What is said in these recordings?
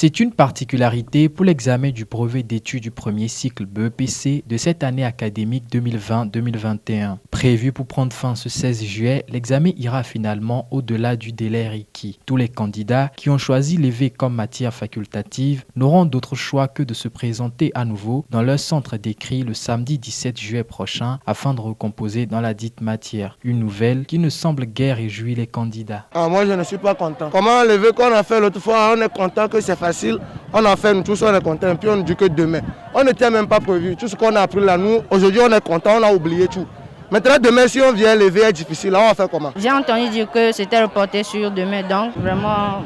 C'est une particularité pour l'examen du brevet d'études du premier cycle BEPC de cette année académique 2020-2021. Prévu pour prendre fin ce 16 juillet, l'examen ira finalement au-delà du délai requis. Tous les candidats qui ont choisi l'EV comme matière facultative n'auront d'autre choix que de se présenter à nouveau dans leur centre d'écrit le samedi 17 juillet prochain afin de recomposer dans la dite matière. Une nouvelle qui ne semble guère réjouir les candidats. Moi, je ne suis pas content. Comment l'EV qu'on a fait l'autre fois, on est content que c'est facile. On a fait, nous tous, on est content. Et puis on ne dit que demain. On n'était même pas prévu. Tout ce qu'on a appris là, nous, aujourd'hui, on est content, on a oublié tout. Maintenant, demain, si on vient, l'EV est difficile. Là, on va faire comment? J'ai entendu dire que c'était reporté sur demain, donc vraiment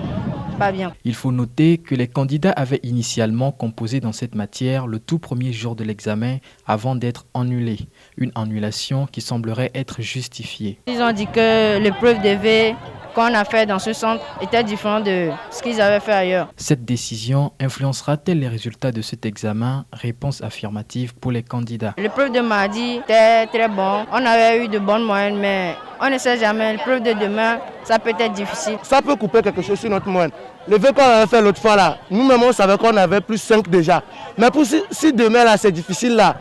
pas bien. Il faut noter que les candidats avaient initialement composé dans cette matière le tout premier jour de l'examen avant d'être annulés. Une annulation qui semblerait être justifiée. Ils ont dit que l'épreuve d'EV qu'on a fait dans ce centre était différente de ce qu'ils avaient fait ailleurs. Cette décision influencera-t-elle les résultats de cet examen? Réponse affirmative pour les candidats. L'épreuve de mardi était très bon. On avait eu de bonnes moyennes, mais on ne sait jamais. L'épreuve de demain, ça peut être difficile. Ça peut couper quelque chose sur notre moyenne. Le vœu qu'on avait fait l'autre fois là, nous-mêmes on savait qu'on avait plus 5 déjà. Mais pour si demain là c'est difficile là,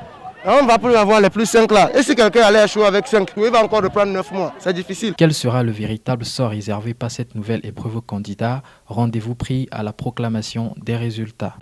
on ne va plus avoir les plus 5 là. Et si quelqu'un allait échouer avec 5, il va encore reprendre 9 mois. C'est difficile. Quel sera le véritable sort réservé par cette nouvelle épreuve aux candidats? Rendez-vous pris à la proclamation des résultats.